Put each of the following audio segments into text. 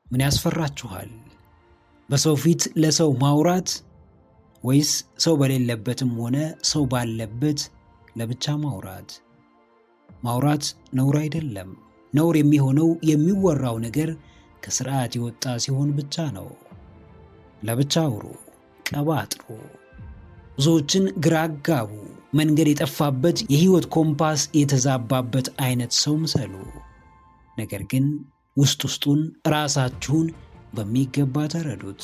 ምን ያስፈራችኋል? በሰው ፊት ለሰው ማውራት ወይስ ሰው በሌለበትም ሆነ ሰው ባለበት ለብቻ ማውራት? ማውራት ነውር አይደለም። ነውር የሚሆነው የሚወራው ነገር ከስርዓት የወጣ ሲሆን ብቻ ነው። ለብቻ አውሩ፣ ቀባጥሩ፣ ብዙዎችን ግራ አጋቡ፣ መንገድ የጠፋበት የህይወት ኮምፓስ የተዛባበት አይነት ሰው ምሰሉ። ነገር ግን ውስጥ ውስጡን ራሳችሁን በሚገባ ተረዱት።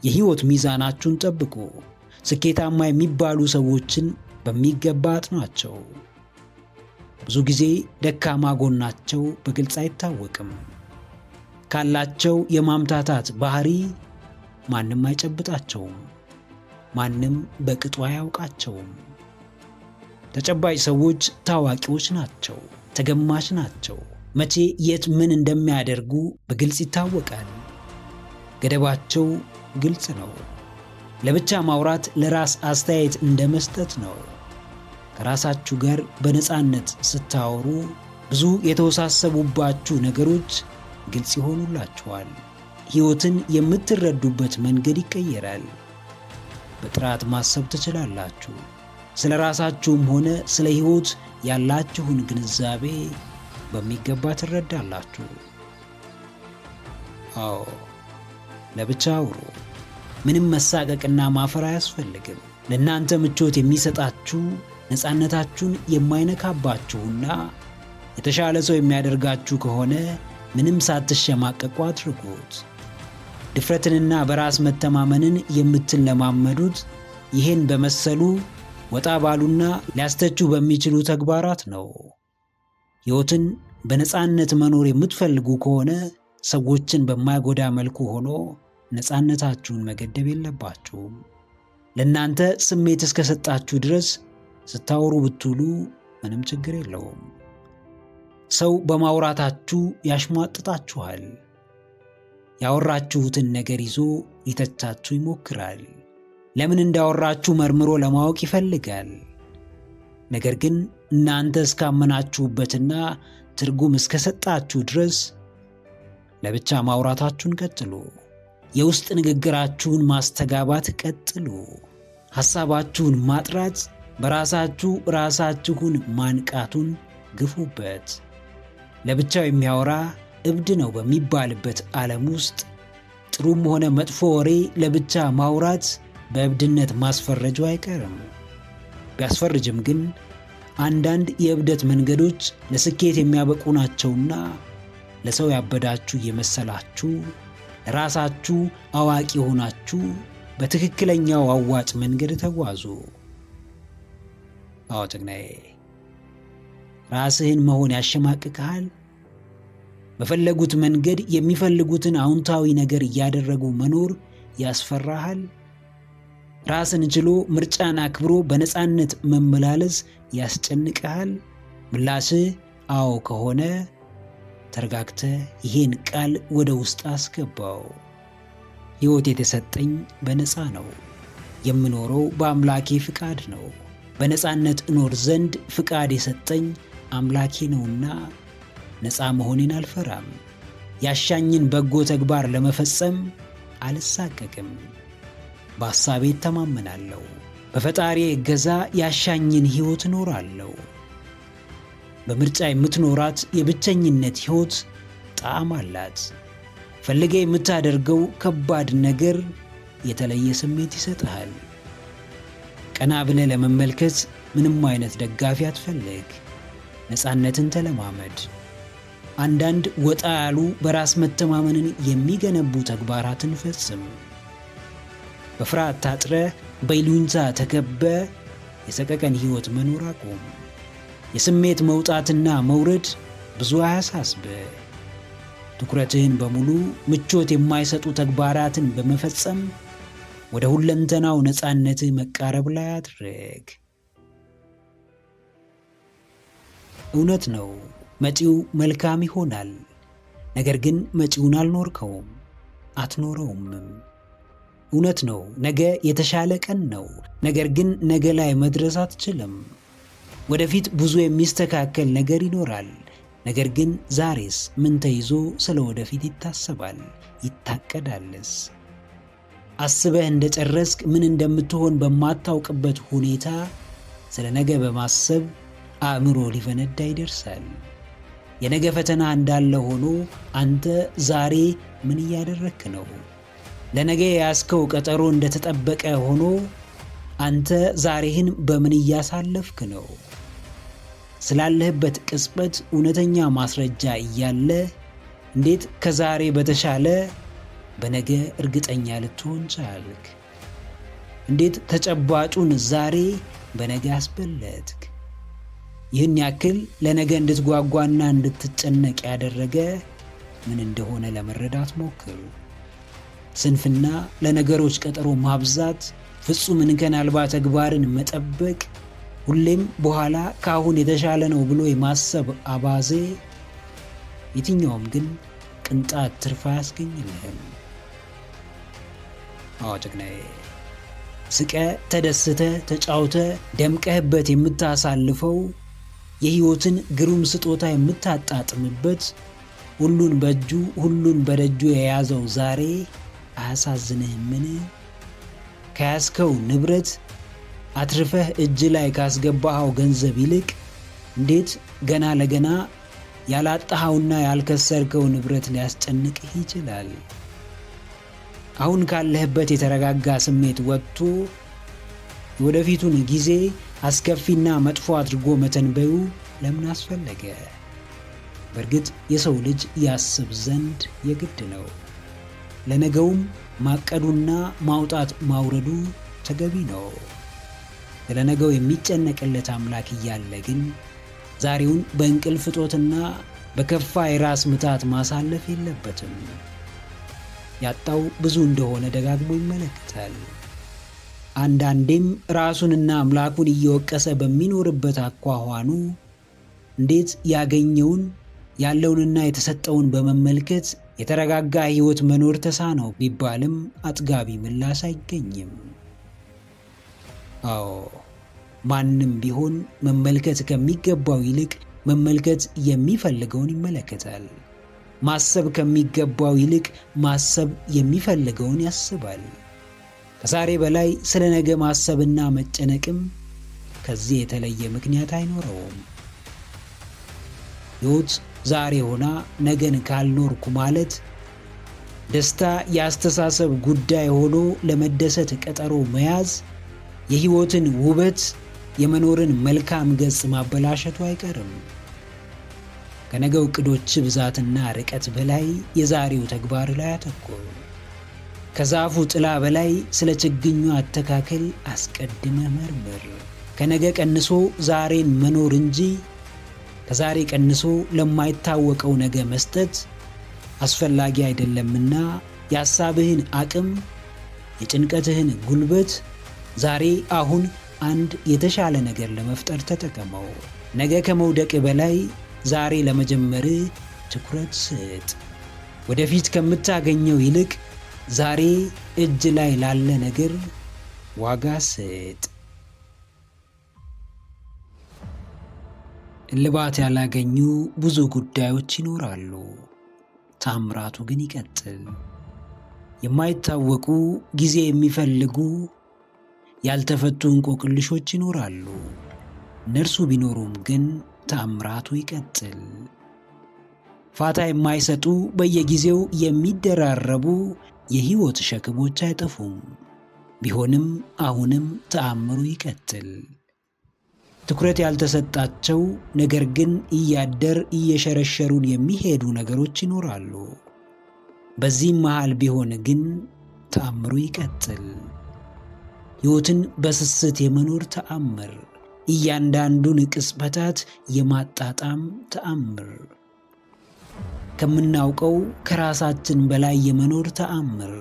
የህይወት ሚዛናችሁን ጠብቁ። ስኬታማ የሚባሉ ሰዎችን በሚገባ አጥኗቸው። ብዙ ጊዜ ደካማ ጎናቸው በግልጽ አይታወቅም። ካላቸው የማምታታት ባህሪ ማንም አይጨብጣቸውም። ማንም በቅጡ አያውቃቸውም። ተጨባጭ ሰዎች ታዋቂዎች ናቸው፣ ተገማች ናቸው። መቼ የት ምን እንደሚያደርጉ በግልጽ ይታወቃል። ገደባቸው ግልጽ ነው። ለብቻ ማውራት ለራስ አስተያየት እንደመስጠት ነው። ከራሳችሁ ጋር በነፃነት ስታወሩ ብዙ የተወሳሰቡባችሁ ነገሮች ግልጽ ይሆኑላችኋል። ሕይወትን የምትረዱበት መንገድ ይቀየራል። በጥራት ማሰብ ትችላላችሁ። ስለ ራሳችሁም ሆነ ስለ ሕይወት ያላችሁን ግንዛቤ በሚገባ ትረዳላችሁ። አዎ፣ ለብቻ አውሩ። ምንም መሳቀቅና ማፈር አያስፈልግም። ለእናንተ ምቾት የሚሰጣችሁ ነፃነታችሁን የማይነካባችሁና የተሻለ ሰው የሚያደርጋችሁ ከሆነ ምንም ሳትሸማቀቁ አድርጉት። ድፍረትንና በራስ መተማመንን የምትለማመዱት ይህን በመሰሉ ወጣ ባሉና ሊያስተቹ በሚችሉ ተግባራት ነው። ሕይወትን በነፃነት መኖር የምትፈልጉ ከሆነ ሰዎችን በማይጎዳ መልኩ ሆኖ ነፃነታችሁን መገደብ የለባችሁም። ለእናንተ ስሜት እስከሰጣችሁ ድረስ ስታወሩ ብትውሉ ምንም ችግር የለውም። ሰው በማውራታችሁ ያሽሟጥጣችኋል። ያወራችሁትን ነገር ይዞ ሊተቻችሁ ይሞክራል። ለምን እንዳወራችሁ መርምሮ ለማወቅ ይፈልጋል። ነገር ግን እናንተ እስካመናችሁበትና ትርጉም እስከሰጣችሁ ድረስ ለብቻ ማውራታችሁን ቀጥሉ። የውስጥ ንግግራችሁን ማስተጋባት ቀጥሉ። ሐሳባችሁን ማጥራት፣ በራሳችሁ ራሳችሁን ማንቃቱን ግፉበት። ለብቻው የሚያወራ እብድ ነው በሚባልበት ዓለም ውስጥ ጥሩም ሆነ መጥፎ ወሬ ለብቻ ማውራት በእብድነት ማስፈረጁ አይቀርም። ቢያስፈርጅም ግን አንዳንድ የእብደት መንገዶች ለስኬት የሚያበቁ ናቸውና ለሰው ያበዳችሁ የመሰላችሁ ራሳችሁ አዋቂ ሆናችሁ በትክክለኛው አዋጭ መንገድ ተጓዙ። አዎ ጀግናዬ፣ ራስህን መሆን ያሸማቅቅሃል። በፈለጉት መንገድ የሚፈልጉትን አዎንታዊ ነገር እያደረጉ መኖር ያስፈራሃል። ራስን ችሎ ምርጫን አክብሮ በነፃነት መመላለስ ያስጨንቅሃል። ምላሽህ አዎ ከሆነ ተረጋግተህ ይሄን ቃል ወደ ውስጥ አስገባው። ሕይወት የተሰጠኝ በነፃ ነው። የምኖረው በአምላኬ ፍቃድ ነው። በነፃነት እኖር ዘንድ ፍቃድ የሰጠኝ አምላኬ ነውና ነፃ መሆኔን አልፈራም። ያሻኝን በጎ ተግባር ለመፈጸም አልሳቀቅም። በሐሳቤ እተማመናለሁ። በፈጣሪ እገዛ ያሻኝን ሕይወት እኖራለሁ። በምርጫ የምትኖራት የብቸኝነት ሕይወት ጣዕም አላት። ፈልገ የምታደርገው ከባድ ነገር የተለየ ስሜት ይሰጥሃል። ቀና ብለህ ለመመልከት ምንም አይነት ደጋፊ አትፈልግ። ነፃነትን ተለማመድ። አንዳንድ ወጣ ያሉ በራስ መተማመንን የሚገነቡ ተግባራትን ፈጽም። በፍርሃት ታጥረህ በይሉኝታ ተከበህ የሰቀቀን ሕይወት መኖር አቁም። የስሜት መውጣትና መውረድ ብዙ አያሳስብህ። ትኩረትህን በሙሉ ምቾት የማይሰጡ ተግባራትን በመፈጸም ወደ ሁለንተናው ነፃነትህ መቃረብ ላይ አድርግ። እውነት ነው፣ መጪው መልካም ይሆናል። ነገር ግን መጪውን አልኖርከውም፣ አትኖረውምም። እውነት ነው፣ ነገ የተሻለ ቀን ነው። ነገር ግን ነገ ላይ መድረስ አትችልም። ወደፊት ብዙ የሚስተካከል ነገር ይኖራል። ነገር ግን ዛሬስ ምን ተይዞ ስለ ወደፊት ይታሰባል ይታቀዳልስ? አስበህ እንደጨረስክ ምን እንደምትሆን በማታውቅበት ሁኔታ ስለ ነገ በማሰብ አእምሮ ሊፈነዳ ይደርሳል። የነገ ፈተና እንዳለ ሆኖ አንተ ዛሬ ምን እያደረክ ነው? ለነገ የያዝከው ቀጠሮ እንደተጠበቀ ሆኖ አንተ ዛሬህን በምን እያሳለፍክ ነው? ስላለህበት ቅጽበት እውነተኛ ማስረጃ እያለ እንዴት ከዛሬ በተሻለ በነገ እርግጠኛ ልትሆን ቻልክ? እንዴት ተጨባጩን ዛሬ በነገ አስበለጥክ? ይህን ያክል ለነገ እንድትጓጓና እንድትጨነቅ ያደረገ ምን እንደሆነ ለመረዳት ሞክር። ስንፍና፣ ለነገሮች ቀጠሮ ማብዛት፣ ፍጹም እንከን አልባ ተግባርን መጠበቅ፣ ሁሌም በኋላ ከአሁን የተሻለ ነው ብሎ የማሰብ አባዜ፣ የትኛውም ግን ቅንጣት ትርፍ አያስገኝልህም። አዎ ጀግናዬ፣ ስቀ ተደስተ ተጫውተ ደምቀህበት የምታሳልፈው የሕይወትን ግሩም ስጦታ የምታጣጥምበት ሁሉን በእጁ ሁሉን በደጁ የያዘው ዛሬ አያሳዝንህምን? ከያዝከው ንብረት አትርፈህ እጅ ላይ ካስገባኸው ገንዘብ ይልቅ እንዴት ገና ለገና ያላጣኸውና ያልከሰርከው ንብረት ሊያስጨንቅህ ይችላል? አሁን ካለህበት የተረጋጋ ስሜት ወጥቶ የወደፊቱን ጊዜ አስከፊና መጥፎ አድርጎ መተንበዩ ለምን አስፈለገ? በእርግጥ የሰው ልጅ ያስብ ዘንድ የግድ ነው። ለነገውም ማቀዱና ማውጣት ማውረዱ ተገቢ ነው። ስለነገው የሚጨነቅለት አምላክ እያለ ግን ዛሬውን በእንቅልፍ እጦትና በከፋ የራስ ምታት ማሳለፍ የለበትም። ያጣው ብዙ እንደሆነ ደጋግሞ ይመለከታል። አንዳንዴም ራሱንና አምላኩን እየወቀሰ በሚኖርበት አኳኋኑ እንዴት ያገኘውን ያለውንና የተሰጠውን በመመልከት የተረጋጋ ሕይወት መኖር ተሳነው ቢባልም አጥጋቢ ምላሽ አይገኝም። አዎ ማንም ቢሆን መመልከት ከሚገባው ይልቅ መመልከት የሚፈልገውን ይመለከታል። ማሰብ ከሚገባው ይልቅ ማሰብ የሚፈልገውን ያስባል። ከዛሬ በላይ ስለ ነገ ማሰብና መጨነቅም ከዚህ የተለየ ምክንያት አይኖረውም። ሕይወት ዛሬ ሆና ነገን ካልኖርኩ ማለት ደስታ የአስተሳሰብ ጉዳይ ሆኖ ለመደሰት ቀጠሮ መያዝ የሕይወትን ውበት የመኖርን መልካም ገጽ ማበላሸቱ አይቀርም። ከነገው ዕቅዶች ብዛትና ርቀት በላይ የዛሬው ተግባር ላይ አተኮር። ከዛፉ ጥላ በላይ ስለ ችግኙ አተካከል አስቀድመ መርምር። ከነገ ቀንሶ ዛሬን መኖር እንጂ ከዛሬ ቀንሶ ለማይታወቀው ነገ መስጠት አስፈላጊ አይደለምና የሐሳብህን አቅም የጭንቀትህን ጉልበት ዛሬ አሁን አንድ የተሻለ ነገር ለመፍጠር ተጠቀመው። ነገ ከመውደቅ በላይ ዛሬ ለመጀመር ትኩረት ስጥ። ወደፊት ከምታገኘው ይልቅ ዛሬ እጅ ላይ ላለ ነገር ዋጋ ስጥ። እልባት ያላገኙ ብዙ ጉዳዮች ይኖራሉ። ታምራቱ ግን ይቀጥል። የማይታወቁ ጊዜ የሚፈልጉ ያልተፈቱ እንቆቅልሾች ይኖራሉ። እነርሱ ቢኖሩም ግን ታምራቱ ይቀጥል። ፋታ የማይሰጡ በየጊዜው የሚደራረቡ የሕይወት ሸክሞች አይጠፉም። ቢሆንም አሁንም ተአምሩ ይቀጥል። ትኩረት ያልተሰጣቸው ነገር ግን እያደር እየሸረሸሩን የሚሄዱ ነገሮች ይኖራሉ። በዚህም መሃል ቢሆን ግን ተአምሩ ይቀጥል። ሕይወትን በስስት የመኖር ተአምር፣ እያንዳንዱን ቅጽበታት የማጣጣም ተአምር፣ ከምናውቀው ከራሳችን በላይ የመኖር ተአምር፣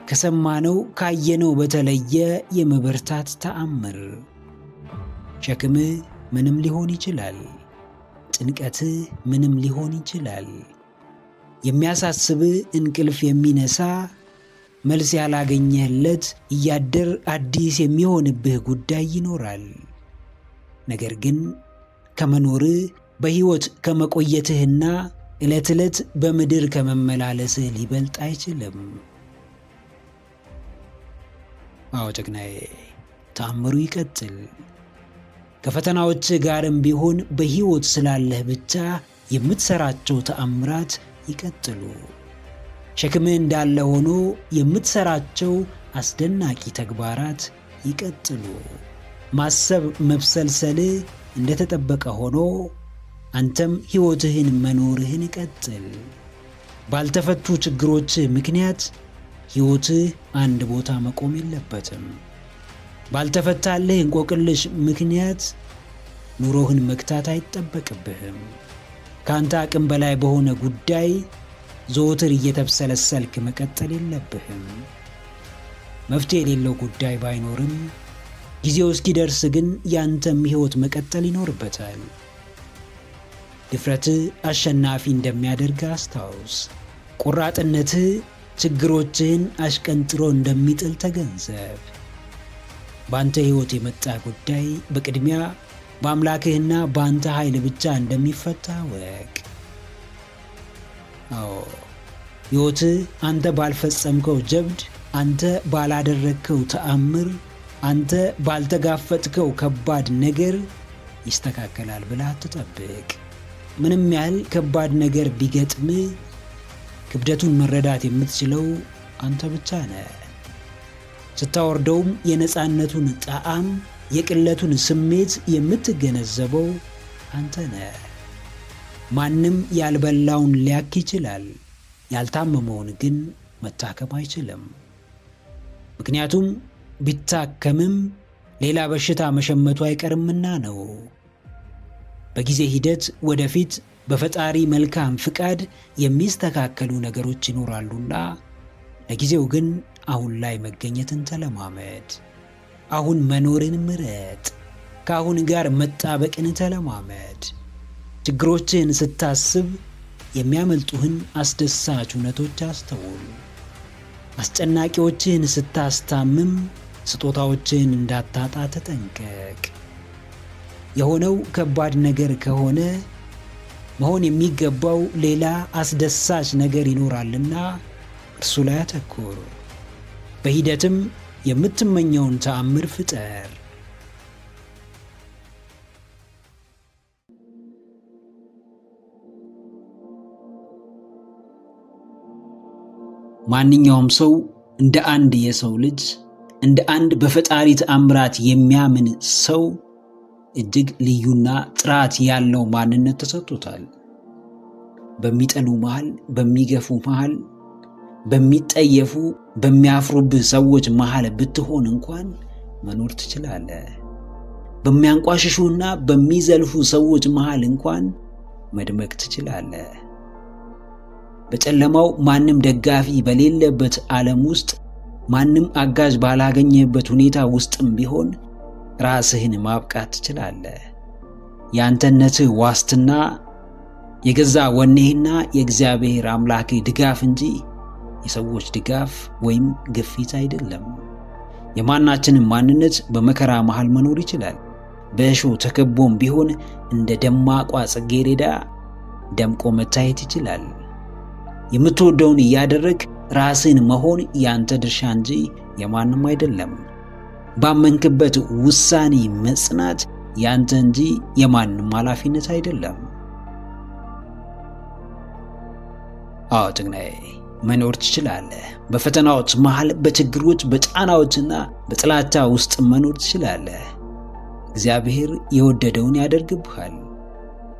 ከሰማነው ካየነው በተለየ የመበርታት ተአምር። ሸክምህ ምንም ሊሆን ይችላል። ጭንቀትህ ምንም ሊሆን ይችላል። የሚያሳስብህ እንቅልፍ የሚነሳ መልስ ያላገኘህለት እያደር አዲስ የሚሆንብህ ጉዳይ ይኖራል። ነገር ግን ከመኖርህ በሕይወት ከመቆየትህና ዕለት ዕለት በምድር ከመመላለስህ ሊበልጥ አይችልም። አዎ ጀግናዬ፣ ተአምሩ ይቀጥል። ከፈተናዎች ጋርም ቢሆን በሕይወት ስላለህ ብቻ የምትሰራቸው ተአምራት ይቀጥሉ። ሸክምህ እንዳለ ሆኖ የምትሰራቸው አስደናቂ ተግባራት ይቀጥሉ። ማሰብ መብሰልሰልህ እንደተጠበቀ ሆኖ አንተም ሕይወትህን መኖርህን ቀጥል። ባልተፈቱ ችግሮች ምክንያት ሕይወትህ አንድ ቦታ መቆም የለበትም። ባልተፈታልህ እንቆቅልሽ ምክንያት ኑሮህን መግታት አይጠበቅብህም። ከአንተ አቅም በላይ በሆነ ጉዳይ ዘወትር እየተብሰለሰልክ መቀጠል የለብህም። መፍትሄ የሌለው ጉዳይ ባይኖርም ጊዜው እስኪደርስ ግን ያንተም ሕይወት መቀጠል ይኖርበታል። ድፍረትህ አሸናፊ እንደሚያደርግ አስታውስ። ቆራጥነትህ ችግሮችህን አሽቀንጥሮ እንደሚጥል ተገንዘብ። በአንተ ሕይወት የመጣ ጉዳይ በቅድሚያ በአምላክህና በአንተ ኃይል ብቻ እንደሚፈታ ወቅ። አዎ ሕይወትህ አንተ ባልፈጸምከው ጀብድ፣ አንተ ባላደረግከው ተአምር፣ አንተ ባልተጋፈጥከው ከባድ ነገር ይስተካከላል ብለህ አትጠብቅ። ምንም ያህል ከባድ ነገር ቢገጥምህ ክብደቱን መረዳት የምትችለው አንተ ብቻ ነህ። ስታወርደውም የነፃነቱን ጣዕም፣ የቅለቱን ስሜት የምትገነዘበው አንተ ነህ። ማንም ያልበላውን ሊያክ ይችላል፣ ያልታመመውን ግን መታከም አይችልም። ምክንያቱም ቢታከምም ሌላ በሽታ መሸመቱ አይቀርምና ነው። በጊዜ ሂደት ወደፊት በፈጣሪ መልካም ፍቃድ የሚስተካከሉ ነገሮች ይኖራሉና ለጊዜው ግን አሁን ላይ መገኘትን ተለማመድ። አሁን መኖርን ምረጥ። ከአሁን ጋር መጣበቅን ተለማመድ። ችግሮችህን ስታስብ የሚያመልጡህን አስደሳች እውነቶች አስተውል። አስጨናቂዎችህን ስታስታምም ስጦታዎችህን እንዳታጣ ተጠንቀቅ። የሆነው ከባድ ነገር ከሆነ መሆን የሚገባው ሌላ አስደሳች ነገር ይኖራልና እርሱ ላይ አተኩር። በሂደትም የምትመኘውን ተአምር ፍጠር። ማንኛውም ሰው እንደ አንድ የሰው ልጅ፣ እንደ አንድ በፈጣሪ ተአምራት የሚያምን ሰው እጅግ ልዩና ጥራት ያለው ማንነት ተሰጥቶታል። በሚጠሉ መሃል፣ በሚገፉ መሃል፣ በሚጠየፉ በሚያፍሩብህ ሰዎች መሃል ብትሆን እንኳን መኖር ትችላለህ። በሚያንቋሽሹና በሚዘልፉ ሰዎች መሃል እንኳን መድመቅ ትችላለህ። በጨለማው ማንም ደጋፊ በሌለበት ዓለም ውስጥ፣ ማንም አጋዥ ባላገኘበት ሁኔታ ውስጥም ቢሆን ራስህን ማብቃት ትችላለህ። የአንተነትህ ዋስትና የገዛ ወኔህና የእግዚአብሔር አምላክህ ድጋፍ እንጂ የሰዎች ድጋፍ ወይም ግፊት አይደለም። የማናችንም ማንነት በመከራ መሃል መኖር ይችላል። በእሾህ ተከቦም ቢሆን እንደ ደማቋ ጽጌረዳ ደምቆ መታየት ይችላል። የምትወደውን እያደረግ ራስህን መሆን ያንተ ድርሻ እንጂ የማንም አይደለም። ባመንክበት ውሳኔ መጽናት ያንተ እንጂ የማንም ኃላፊነት አይደለም። አዎ ጀግናዬ፣ መኖር ትችላለህ። በፈተናዎች መሃል፣ በችግሮች፣ በጫናዎችና በጥላቻ ውስጥ መኖር ትችላለህ። እግዚአብሔር የወደደውን ያደርግብሃል።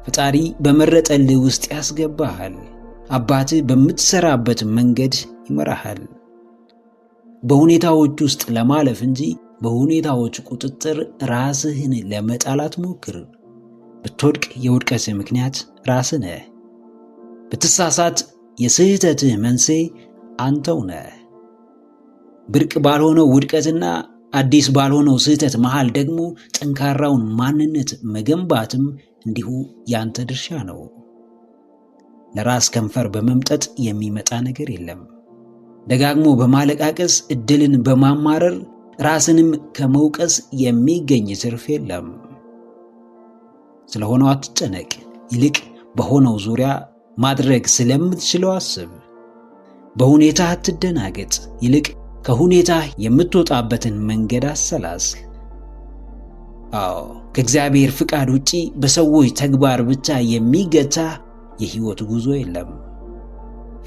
ፈጣሪ በመረጠልህ ውስጥ ያስገባሃል። አባትህ በምትሰራበት መንገድ ይመራሃል። በሁኔታዎች ውስጥ ለማለፍ እንጂ በሁኔታዎች ቁጥጥር ራስህን ለመጣል አትሞክር። ብትወድቅ የውድቀትህ ምክንያት ራስህ ነህ። ብትሳሳት የስህተትህ መንስኤ አንተው ነህ። ብርቅ ባልሆነው ውድቀትና አዲስ ባልሆነው ስህተት መሃል ደግሞ ጠንካራውን ማንነት መገንባትም እንዲሁ ያንተ ድርሻ ነው። ለራስ ከንፈር በመምጠጥ የሚመጣ ነገር የለም። ደጋግሞ በማለቃቀስ እድልን በማማረር ራስንም ከመውቀስ የሚገኝ ትርፍ የለም። ስለሆነው አትጨነቅ። ይልቅ በሆነው ዙሪያ ማድረግ ስለምትችለው አስብ። በሁኔታ አትደናገጥ፣ ይልቅ ከሁኔታ የምትወጣበትን መንገድ አሰላስል። አዎ፣ ከእግዚአብሔር ፍቃድ ውጪ በሰዎች ተግባር ብቻ የሚገታ የሕይወት ጉዞ የለም።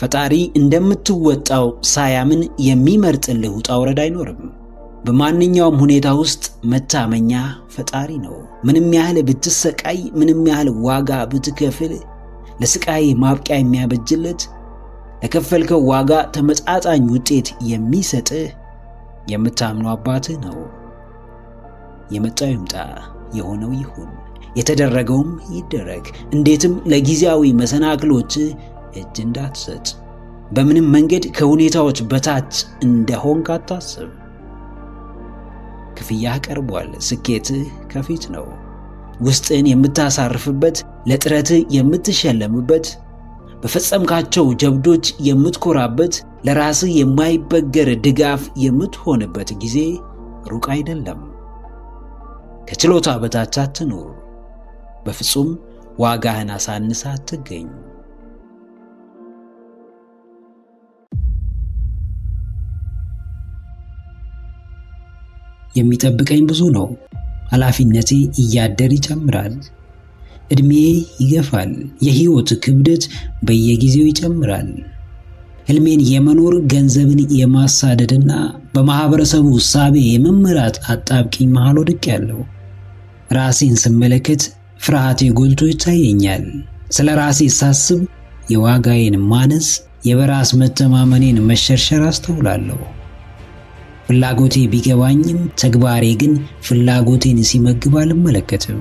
ፈጣሪ እንደምትወጣው ሳያምን የሚመርጥልህ ውጣ ውረድ አይኖርም። በማንኛውም ሁኔታ ውስጥ መታመኛ ፈጣሪ ነው። ምንም ያህል ብትሰቃይ፣ ምንም ያህል ዋጋ ብትከፍል፣ ለስቃይ ማብቂያ የሚያበጅለት ለከፈልከው ዋጋ ተመጣጣኝ ውጤት የሚሰጥህ የምታምነው አባትህ ነው። የመጣው ይምጣ፣ የሆነው ይሁን፣ የተደረገውም ይደረግ። እንዴትም ለጊዜያዊ መሰናክሎች እጅ እንዳትሰጥ። በምንም መንገድ ከሁኔታዎች በታች እንደሆንክ አታስብ። ክፍያህ ቀርቧል። ስኬትህ ከፊት ነው። ውስጥህን የምታሳርፍበት፣ ለጥረትህ የምትሸለምበት፣ በፈጸምካቸው ጀብዶች የምትኮራበት፣ ለራስህ የማይበገር ድጋፍ የምትሆንበት ጊዜ ሩቅ አይደለም። ከችሎታ በታች አትኑር። በፍጹም ዋጋህን አሳንሳ አትገኝ። የሚጠብቀኝ ብዙ ነው። ኃላፊነቴ እያደር ይጨምራል። ዕድሜ ይገፋል። የሕይወት ክብደት በየጊዜው ይጨምራል። ሕልሜን የመኖር ገንዘብን የማሳደድና በማህበረሰቡ እሳቤ የመመራት አጣብቂኝ መሃል ወድቄያለሁ። ራሴን ስመለከት ፍርሃቴ ጎልቶ ይታየኛል። ስለ ራሴ ሳስብ የዋጋዬን ማነስ፣ የበራስ መተማመኔን መሸርሸር አስተውላለሁ። ፍላጎቴ ቢገባኝም ተግባሬ ግን ፍላጎቴን ሲመግብ አልመለከትም።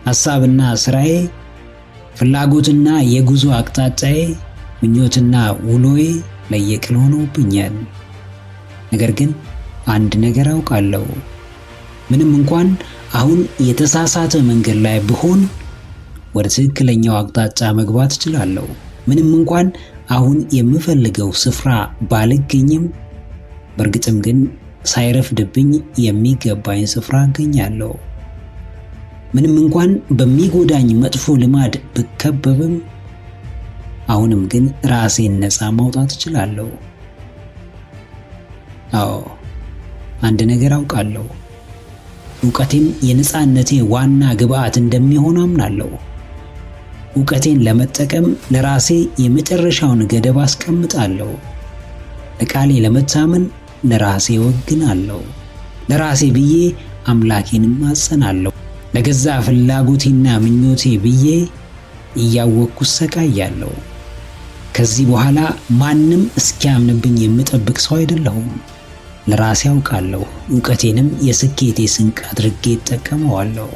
ሐሳብና ስራዬ፣ ፍላጎትና የጉዞ አቅጣጫዬ፣ ምኞትና ውሎዬ ለየቅል ሆነውብኛል። ነገር ግን አንድ ነገር አውቃለሁ። ምንም እንኳን አሁን የተሳሳተ መንገድ ላይ ብሆን ወደ ትክክለኛው አቅጣጫ መግባት እችላለሁ። ምንም እንኳን አሁን የምፈልገው ስፍራ ባልገኝም በእርግጥም ግን ሳይረፍድብኝ የሚገባኝ ስፍራ አገኛለሁ። ምንም እንኳን በሚጎዳኝ መጥፎ ልማድ ብከበብም አሁንም ግን ራሴን ነፃ ማውጣት እችላለሁ። አዎ፣ አንድ ነገር አውቃለሁ። ዕውቀቴም የነፃነቴ ዋና ግብዓት እንደሚሆን አምናለሁ። ዕውቀቴን ለመጠቀም ለራሴ የመጨረሻውን ገደብ አስቀምጣለሁ። ለቃሌ ለመታመን ለራሴ ወግናለሁ። ለራሴ ብዬ አምላኬን ማጸናለሁ። ለገዛ ፍላጎቴና ምኞቴ ብዬ እያወቅኩ ሰቃያለሁ። ከዚህ በኋላ ማንም እስኪያምንብኝ የምጠብቅ ሰው አይደለሁም። ለራሴ አውቃለሁ። ዕውቀቴንም የስኬቴ ስንቅ አድርጌ እጠቀመዋለሁ።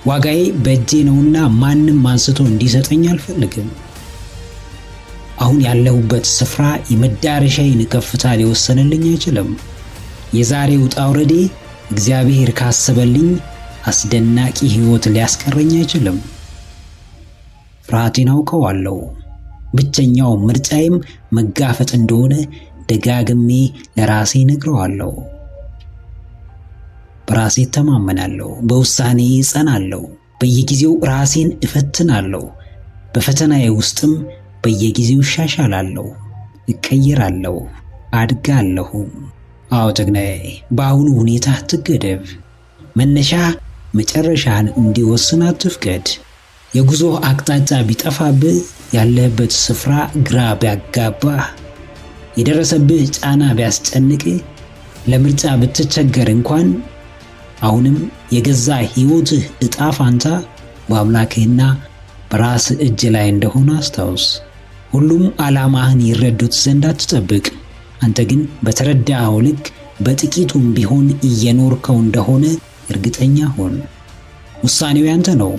ዋጋዬ በእጄ ነውና ማንም አንስቶ እንዲሰጠኝ አልፈልግም። አሁን ያለሁበት ስፍራ የመዳረሻዬን ከፍታ ሊወሰንልኝ አይችልም። የዛሬ ውጣ ውረዴ እግዚአብሔር ካሰበልኝ አስደናቂ ሕይወት ሊያስቀረኝ አይችልም። ፍርሃቴን አውቀዋለሁ። ብቸኛው ምርጫዬም መጋፈጥ እንደሆነ ደጋግሜ ለራሴ ነግረዋለሁ። በራሴ ተማመናለሁ። በውሳኔ እጸናለሁ። በየጊዜው ራሴን እፈትናለሁ። በፈተናዬ ውስጥም በየጊዜው እሻሻላለሁ፣ እቀየራለሁ፣ አድጋለሁ። አዎ ጀግናዬ፣ በአሁኑ ሁኔታ አትገደብ። መነሻ መጨረሻን እንዲወስን አትፍቀድ። የጉዞ አቅጣጫ ቢጠፋብህ፣ ያለህበት ስፍራ ግራ ቢያጋባህ፣ የደረሰብህ ጫና ቢያስጨንቅህ፣ ለምርጫ ብትቸገር እንኳን አሁንም የገዛ ሕይወትህ ዕጣ ፋንታ በአምላክህና በራስህ እጅ ላይ እንደሆነ አስታውስ። ሁሉም ዓላማህን ይረዱት ዘንድ አትጠብቅ። አንተ ግን በተረዳኸው ልክ በጥቂቱም ቢሆን እየኖርከው እንደሆነ እርግጠኛ ሁን። ውሳኔው ያንተ ነው።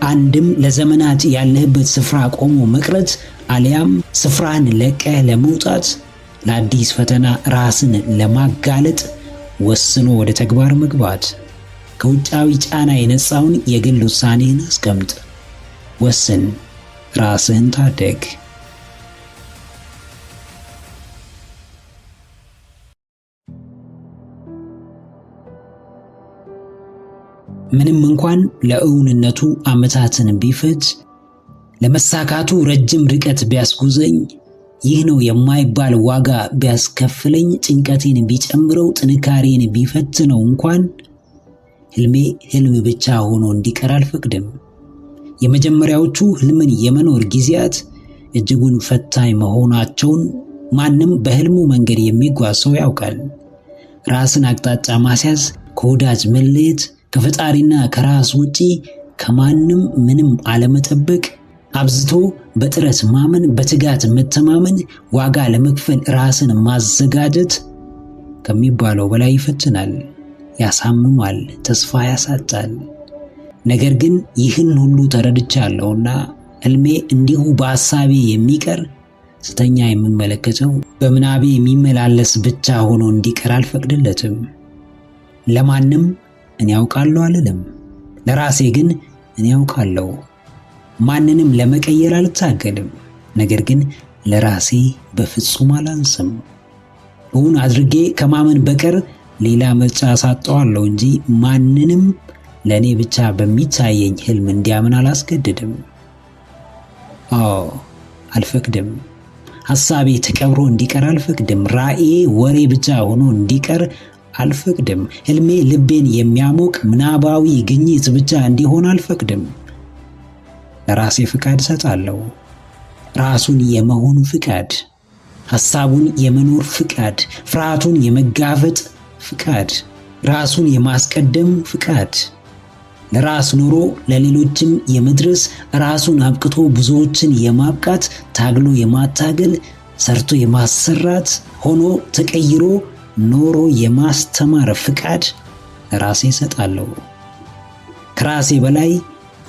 አንድም ለዘመናት ያለህበት ስፍራ ቆሞ መቅረት፣ አሊያም ስፍራህን ለቀህ ለመውጣት፣ ለአዲስ ፈተና ራስን ለማጋለጥ ወስኖ ወደ ተግባር መግባት። ከውጫዊ ጫና የነጻውን የግል ውሳኔህን አስቀምጥ። ወስን፣ ራስህን ታደግ። ምንም እንኳን ለእውንነቱ ዓመታትን ቢፈጅ ለመሳካቱ ረጅም ርቀት ቢያስጉዘኝ፣ ይህ ነው የማይባል ዋጋ ቢያስከፍለኝ፣ ጭንቀቴን ቢጨምረው፣ ጥንካሬን ቢፈትነው እንኳን ህልሜ ህልም ብቻ ሆኖ እንዲቀር አልፈቅድም። የመጀመሪያዎቹ ህልምን የመኖር ጊዜያት እጅጉን ፈታኝ መሆናቸውን ማንም በህልሙ መንገድ የሚጓዝ ሰው ያውቃል። ራስን አቅጣጫ ማስያዝ፣ ከወዳጅ መለየት፣ ከፈጣሪና ከራስ ውጪ ከማንም ምንም አለመጠበቅ፣ አብዝቶ በጥረት ማመን፣ በትጋት መተማመን፣ ዋጋ ለመክፈል ራስን ማዘጋጀት ከሚባለው በላይ ይፈትናል፣ ያሳምማል፣ ተስፋ ያሳጣል። ነገር ግን ይህን ሁሉ ተረድቻለሁና ህልሜ እንዲሁ በሐሳቤ የሚቀር ስተኛ የምመለከተው በምናቤ የሚመላለስ ብቻ ሆኖ እንዲቀር አልፈቅድለትም። ለማንም እኔ ያውቃለሁ አልልም፣ ለራሴ ግን እኔ ያውቃለሁ። ማንንም ለመቀየር አልታገልም፣ ነገር ግን ለራሴ በፍጹም አላንስም። እውን አድርጌ ከማመን በቀር ሌላ ምርጫ ሳጠዋለሁ እንጂ ማንንም ለእኔ ብቻ በሚታየኝ ህልም እንዲያምን አላስገድድም። አልፈቅድም። ሐሳቤ ተቀብሮ እንዲቀር አልፈቅድም። ራእዬ ወሬ ብቻ ሆኖ እንዲቀር አልፈቅድም። ህልሜ ልቤን የሚያሞቅ ምናባዊ ግኝት ብቻ እንዲሆን አልፈቅድም። ለራሴ ፍቃድ ሰጣለሁ። ራሱን የመሆን ፍቃድ፣ ሐሳቡን የመኖር ፍቃድ፣ ፍርሃቱን የመጋፈጥ ፍቃድ፣ ራሱን የማስቀደም ፍቃድ፣ ለራስ ኑሮ ለሌሎችም የመድረስ፣ ራሱን አብቅቶ ብዙዎችን የማብቃት፣ ታግሎ የማታገል፣ ሰርቶ የማሰራት፣ ሆኖ ተቀይሮ ኖሮ የማስተማር ፍቃድ ለራሴ ሰጣለሁ። ከራሴ በላይ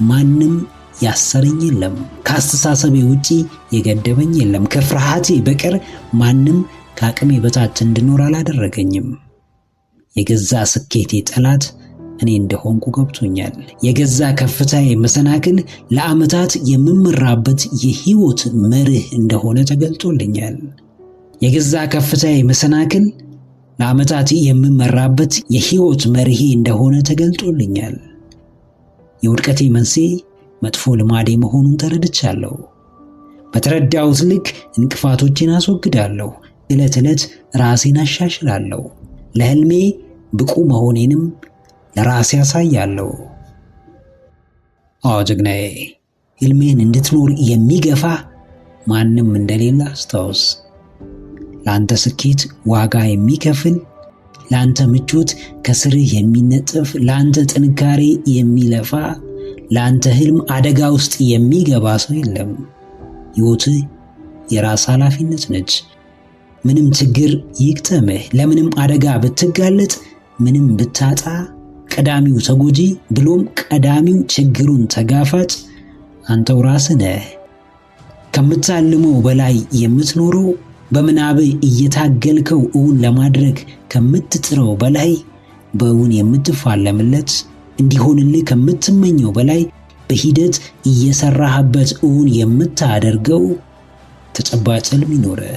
ማንም ያሰረኝ የለም። ከአስተሳሰቤ ውጪ የገደበኝ የለም። ከፍርሃቴ በቀር ማንም ከአቅሜ በታች እንድኖር አላደረገኝም። የገዛ ስኬቴ ጠላት እኔ እንደሆንኩ ገብቶኛል። የገዛ ከፍታዬ መሰናክል ለዓመታት የምመራበት የህይወት መርህ እንደሆነ ተገልጦልኛል። የገዛ ከፍታዬ መሰናክል ለዓመታት የምመራበት የህይወት መርህ እንደሆነ ተገልጦልኛል። የውድቀቴ መንስኤ መጥፎ ልማዴ መሆኑን ተረድቻለሁ። በተረዳሁት ልክ እንቅፋቶችን አስወግዳለሁ። ዕለት ዕለት ራሴን አሻሽላለሁ። ለህልሜ ብቁ መሆኔንም ለራሴ ያሳያለሁ። ጀግናዬ፣ ህልሜን እንድትኖር የሚገፋ ማንም እንደሌለ አስታውስ። ለአንተ ስኬት ዋጋ የሚከፍል፣ ለአንተ ምቾት ከስርህ የሚነጠፍ፣ ለአንተ ጥንካሬ የሚለፋ፣ ለአንተ ህልም አደጋ ውስጥ የሚገባ ሰው የለም። ህይወትህ የራስ ኃላፊነት ነች። ምንም ችግር ይግጠምህ፣ ለምንም አደጋ ብትጋለጥ፣ ምንም ብታጣ፣ ቀዳሚው ተጎጂ ብሎም ቀዳሚው ችግሩን ተጋፋጭ አንተው ራስህ ነህ። ከምታልመው በላይ የምትኖረው፣ በምናብህ እየታገልከው እውን ለማድረግ ከምትጥረው በላይ በእውን የምትፋለምለት፣ እንዲሆንልህ ከምትመኘው በላይ በሂደት እየሰራህበት እውን የምታደርገው ተጨባጭ ህልም ይኖርህ።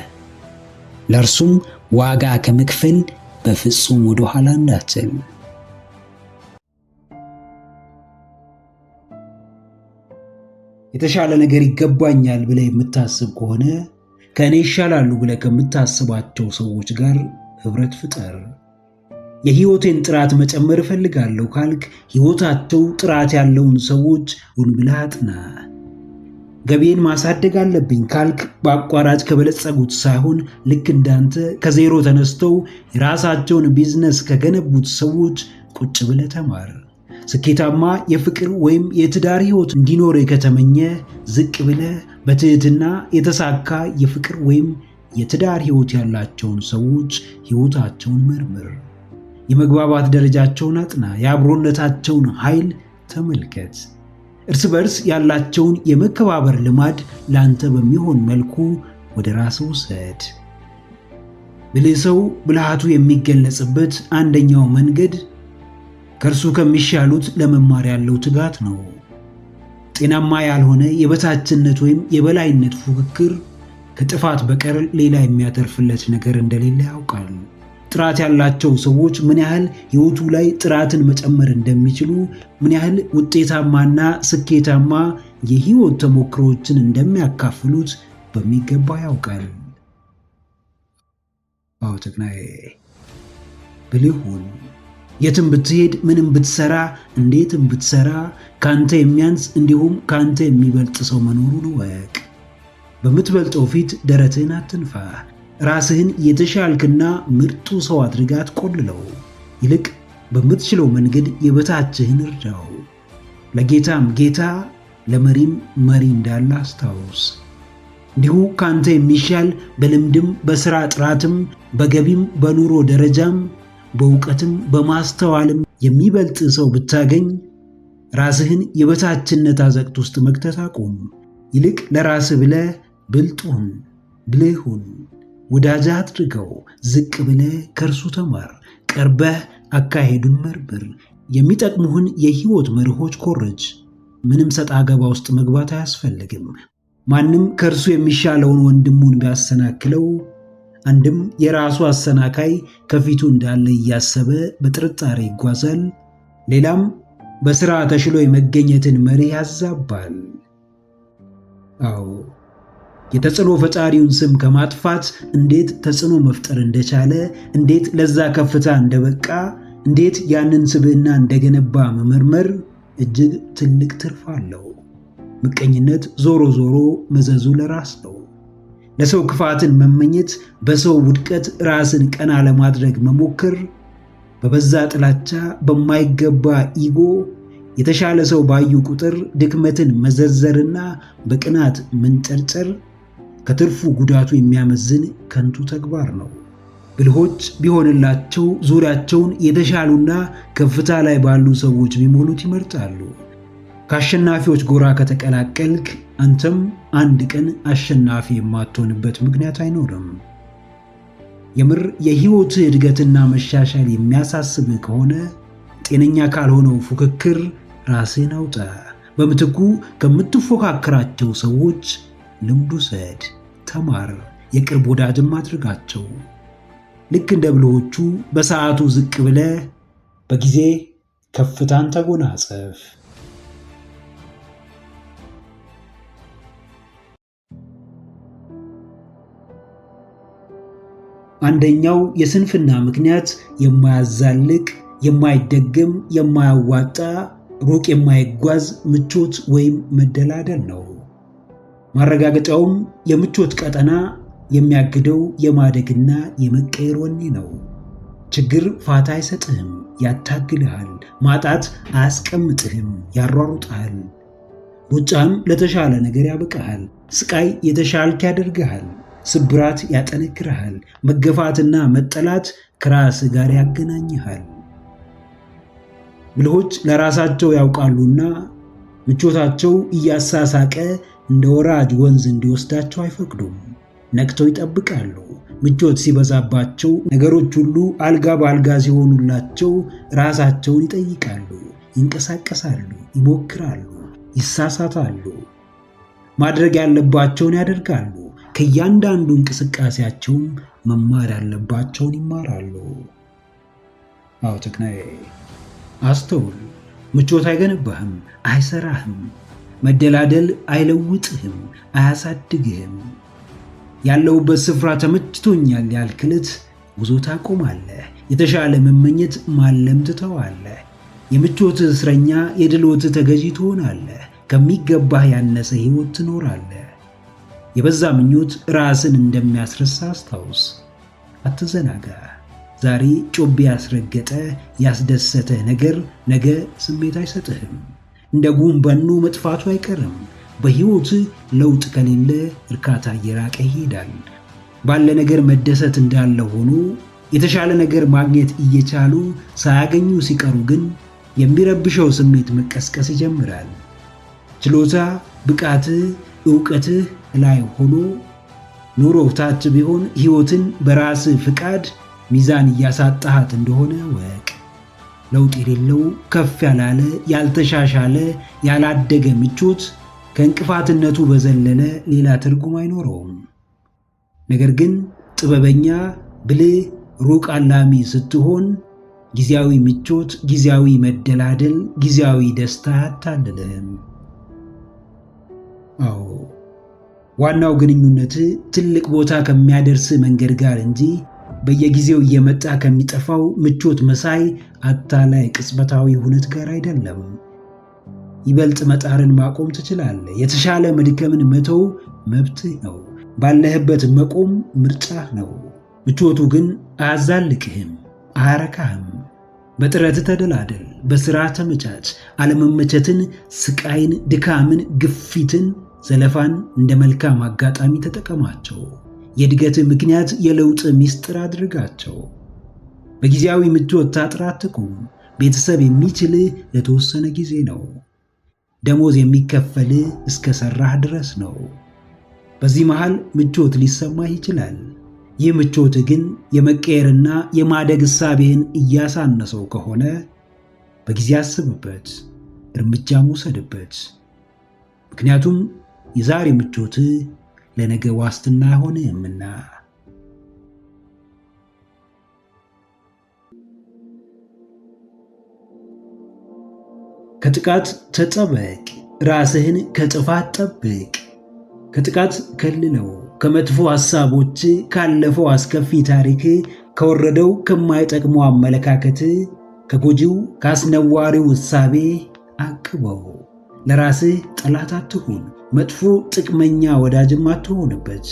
ለእርሱም ዋጋ ከመክፈል በፍጹም ወደ ኋላ እንዳትል። የተሻለ ነገር ይገባኛል ብለህ የምታስብ ከሆነ ከእኔ ይሻላሉ ብለህ ከምታስባቸው ሰዎች ጋር ህብረት ፍጠር። የህይወቴን ጥራት መጨመር እፈልጋለሁ ካልክ ህይወታቸው ጥራት ያለውን ሰዎች ሁን ብለህ አጥና። ገቢን ማሳደግ አለብኝ ካልክ በአቋራጭ ከበለጸጉት ሳይሆን ልክ እንዳንተ ከዜሮ ተነስተው የራሳቸውን ቢዝነስ ከገነቡት ሰዎች ቁጭ ብለህ ተማር። ስኬታማ የፍቅር ወይም የትዳር ህይወት እንዲኖር ከተመኘ ዝቅ ብለህ በትህትና የተሳካ የፍቅር ወይም የትዳር ህይወት ያላቸውን ሰዎች ህይወታቸውን መርምር። የመግባባት ደረጃቸውን አጥና። የአብሮነታቸውን ኃይል ተመልከት። እርስ በርስ ያላቸውን የመከባበር ልማድ ላንተ በሚሆን መልኩ ወደ ራስህ ውሰድ። ብልህ ሰው ብልሃቱ የሚገለጽበት አንደኛው መንገድ ከእርሱ ከሚሻሉት ለመማር ያለው ትጋት ነው። ጤናማ ያልሆነ የበታችነት ወይም የበላይነት ፉክክር ከጥፋት በቀር ሌላ የሚያተርፍለት ነገር እንደሌለ ያውቃል። ጥራት ያላቸው ሰዎች ምን ያህል ህይወቱ ላይ ጥራትን መጨመር እንደሚችሉ፣ ምን ያህል ውጤታማና ስኬታማ የህይወት ተሞክሮችን እንደሚያካፍሉት በሚገባ ያውቃል። አዎ ጀግናዬ፣ ብልህ ሁን። የትም ብትሄድ፣ ምንም ብትሰራ፣ እንዴትም ብትሰራ ካንተ የሚያንስ እንዲሁም ካንተ የሚበልጥ ሰው መኖሩን እወቅ። በምትበልጠው ፊት ደረትህን አትንፋ። ራስህን የተሻልክና ምርጡ ሰው አድርጋ አትቆልለው። ይልቅ በምትችለው መንገድ የበታችህን እርዳው። ለጌታም ጌታ ለመሪም መሪ እንዳለ አስታውስ። እንዲሁ ካንተ የሚሻል በልምድም በሥራ ጥራትም በገቢም በኑሮ ደረጃም በእውቀትም በማስተዋልም የሚበልጥ ሰው ብታገኝ ራስህን የበታችነት አዘቅት ውስጥ መክተት አቁም። ይልቅ ለራስህ ብለህ ብልጡን ብልሁን ወዳጅ አድርገው። ዝቅ ብለህ ከእርሱ ተማር። ቀርበህ አካሄዱን መርምር። የሚጠቅሙህን የሕይወት መርሆች ኮርጅ። ምንም ሰጣ ገባ ውስጥ መግባት አያስፈልግም። ማንም ከእርሱ የሚሻለውን ወንድሙን ቢያሰናክለው አንድም የራሱ አሰናካይ ከፊቱ እንዳለ እያሰበ በጥርጣሬ ይጓዛል፣ ሌላም በሥራ ተሽሎ የመገኘትን መሪ ያዛባል። አዎ የተጽዕኖ ፈጣሪውን ስም ከማጥፋት እንዴት ተጽዕኖ መፍጠር እንደቻለ፣ እንዴት ለዛ ከፍታ እንደበቃ፣ እንዴት ያንን ስብዕና እንደገነባ መመርመር እጅግ ትልቅ ትርፍ አለው። ምቀኝነት ዞሮ ዞሮ መዘዙ ለራስ ነው። ለሰው ክፋትን መመኘት፣ በሰው ውድቀት ራስን ቀና ለማድረግ መሞከር፣ በበዛ ጥላቻ፣ በማይገባ ኢጎ የተሻለ ሰው ባዩ ቁጥር ድክመትን መዘርዘርና በቅናት መንጨርጨር ከትርፉ ጉዳቱ የሚያመዝን ከንቱ ተግባር ነው። ብልሆች ቢሆንላቸው ዙሪያቸውን የተሻሉና ከፍታ ላይ ባሉ ሰዎች ቢሞሉት ይመርጣሉ። ከአሸናፊዎች ጎራ ከተቀላቀልክ አንተም አንድ ቀን አሸናፊ የማትሆንበት ምክንያት አይኖርም። የምር የሕይወትህ እድገትና መሻሻል የሚያሳስብህ ከሆነ ጤነኛ ካልሆነው ፉክክር ራስህን አውጣ። በምትኩ ከምትፎካከራቸው ሰዎች ልምድ ውሰድ፣ ተማር፣ የቅርብ ወዳጅም አድርጋቸው። ልክ እንደ ብልሆቹ በሰዓቱ ዝቅ ብለህ በጊዜ ከፍታን ተጎናጸፍ። አንደኛው የስንፍና ምክንያት የማያዛልቅ፣ የማይደገም፣ የማያዋጣ፣ ሩቅ የማይጓዝ ምቾት ወይም መደላደል ነው። ማረጋገጫውም የምቾት ቀጠና የሚያግደው የማደግና የመቀየር ወኔ ነው። ችግር ፋታ አይሰጥህም፣ ያታግልሃል። ማጣት አያስቀምጥህም፣ ያሯሩጥሃል። ሩጫም ለተሻለ ነገር ያበቃሃል። ስቃይ የተሻልክ ያደርግሃል። ስብራት ያጠነክርሃል። መገፋትና መጠላት ከራስ ጋር ያገናኝሃል። ብልሆች ለራሳቸው ያውቃሉና ምቾታቸው እያሳሳቀ እንደ ወራጅ ወንዝ እንዲወስዳቸው አይፈቅዱም። ነቅተው ይጠብቃሉ። ምቾት ሲበዛባቸው፣ ነገሮች ሁሉ አልጋ በአልጋ ሲሆኑላቸው ራሳቸውን ይጠይቃሉ፣ ይንቀሳቀሳሉ፣ ይሞክራሉ፣ ይሳሳታሉ። ማድረግ ያለባቸውን ያደርጋሉ። ከእያንዳንዱ እንቅስቃሴያቸውም መማር ያለባቸውን ይማራሉ። አዎ ጀግናዬ፣ አስተውል። ምቾት አይገነባህም፣ አይሰራህም። መደላደል አይለውጥህም፣ አያሳድግህም። ያለውበት ስፍራ ተመችቶኛል ያልክልት ጉዞ ታቆማለህ። የተሻለ መመኘት ማለም ትተዋለህ። የምቾት እስረኛ፣ የድሎት ተገዢ ትሆናለህ። ከሚገባህ ያነሰ ሕይወት ትኖራለህ። የበዛ ምኞት ራስን እንደሚያስረሳ አስታውስ። አትዘናጋ። ዛሬ ጮቤ ያስረገጠ ያስደሰተ ነገር ነገ ስሜት አይሰጥህም። እንደ ጉም በኖ መጥፋቱ አይቀርም። በሕይወት ለውጥ ከሌለ እርካታ እየራቀ ይሄዳል። ባለ ነገር መደሰት እንዳለ ሆኖ የተሻለ ነገር ማግኘት እየቻሉ ሳያገኙ ሲቀሩ ግን የሚረብሸው ስሜት መቀስቀስ ይጀምራል። ችሎታ፣ ብቃትህ፣ ዕውቀትህ ላይ ሆኖ ኑሮ ታች ቢሆን ሕይወትን በራስህ ፍቃድ ሚዛን እያሳጣሃት እንደሆነ ወቅ። ለውጥ የሌለው ከፍ ያላለ ያልተሻሻለ ያላደገ ምቾት ከእንቅፋትነቱ በዘለለ ሌላ ትርጉም አይኖረውም። ነገር ግን ጥበበኛ፣ ብልህ፣ ሩቅ አላሚ ስትሆን ጊዜያዊ ምቾት፣ ጊዜያዊ መደላደል፣ ጊዜያዊ ደስታ አያታልልህም። አዎ ዋናው ግንኙነት ትልቅ ቦታ ከሚያደርስ መንገድ ጋር እንጂ በየጊዜው እየመጣ ከሚጠፋው ምቾት መሳይ አታላይ ቅጽበታዊ ሁነት ጋር አይደለም። ይበልጥ መጣርን ማቆም ትችላለህ። የተሻለ መድከምን መተው መብትህ ነው። ባለህበት መቆም ምርጫህ ነው። ምቾቱ ግን አያዛልቅህም፣ አያረካህም። በጥረት ተደላደል፣ በሥራ ተመቻች። አለመመቸትን፣ ስቃይን፣ ድካምን፣ ግፊትን፣ ዘለፋን እንደ መልካም አጋጣሚ ተጠቀማቸው። የእድገት ምክንያት፣ የለውጥ ሚስጥር አድርጋቸው። በጊዜያዊ ምቾት ታጥራ አትቁም። ቤተሰብ የሚችልህ ለተወሰነ ጊዜ ነው። ደሞዝ የሚከፈልህ እስከ ሠራህ ድረስ ነው። በዚህ መሃል ምቾት ሊሰማህ ይችላል። ይህ ምቾት ግን የመቀየርና የማደግ እሳቤህን እያሳነሰው ከሆነ በጊዜ አስብበት፣ እርምጃም ውሰድበት። ምክንያቱም የዛሬ ምቾት ለነገ ዋስትና አይሆንህምና። ከጥቃት ተጠበቅ፣ ራስህን ከጥፋት ጠብቅ። ከጥቃት ከልለው፣ ከመጥፎ ሐሳቦች፣ ካለፈው አስከፊ ታሪክ፣ ከወረደው ከማይጠቅመው አመለካከት፣ ከጎጂው ካስነዋሪው እሳቤ አቅበው። ለራስህ ጠላት አትሁን፣ መጥፎ ጥቅመኛ ወዳጅም አትሆንበት።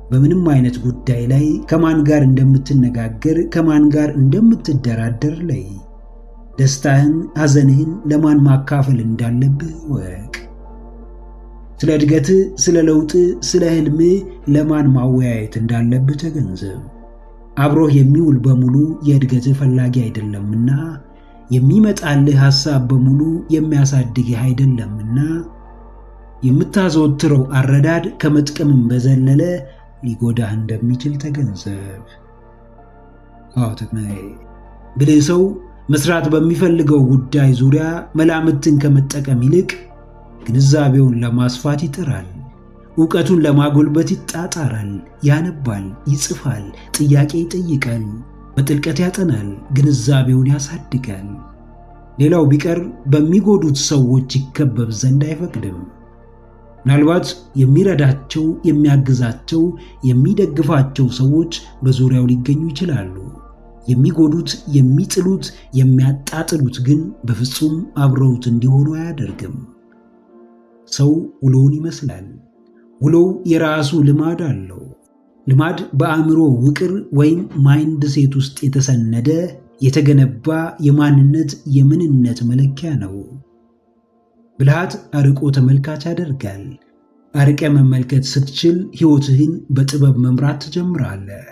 በምንም አይነት ጉዳይ ላይ ከማን ጋር እንደምትነጋገር፣ ከማን ጋር እንደምትደራደር ለይ። ደስታህን፣ ሐዘንህን ለማን ማካፈል እንዳለብህ ወቅ። ስለ እድገት፣ ስለ ለውጥ፣ ስለ ህልም ለማን ማወያየት እንዳለብህ ተገንዘብ። አብሮህ የሚውል በሙሉ የእድገት ፈላጊ አይደለምና፣ የሚመጣልህ ሐሳብ በሙሉ የሚያሳድግህ አይደለምና፣ የምታዘወትረው አረዳድ ከመጥቀምም በዘለለ ሊጎዳህ እንደሚችል ተገንዘብ። አዎ ተክናዬ፣ ብልህ ሰው መስራት በሚፈልገው ጉዳይ ዙሪያ መላምትን ከመጠቀም ይልቅ ግንዛቤውን ለማስፋት ይጥራል። ዕውቀቱን ለማጎልበት ይጣጣራል። ያነባል፣ ይጽፋል፣ ጥያቄ ይጠይቃል፣ በጥልቀት ያጠናል፣ ግንዛቤውን ያሳድጋል። ሌላው ቢቀር በሚጎዱት ሰዎች ይከበብ ዘንድ አይፈቅድም። ምናልባት የሚረዳቸው፣ የሚያግዛቸው፣ የሚደግፋቸው ሰዎች በዙሪያው ሊገኙ ይችላሉ። የሚጎዱት፣ የሚጥሉት፣ የሚያጣጥሉት ግን በፍጹም አብረውት እንዲሆኑ አያደርግም። ሰው ውሎውን ይመስላል። ውሎው የራሱ ልማድ አለው። ልማድ በአእምሮ ውቅር ወይም ማይንድ ሴት ውስጥ የተሰነደ የተገነባ የማንነት የምንነት መለኪያ ነው። ብልሃት አርቆ ተመልካች ያደርጋል። አርቀ መመልከት ስትችል ሕይወትህን በጥበብ መምራት ትጀምራለህ።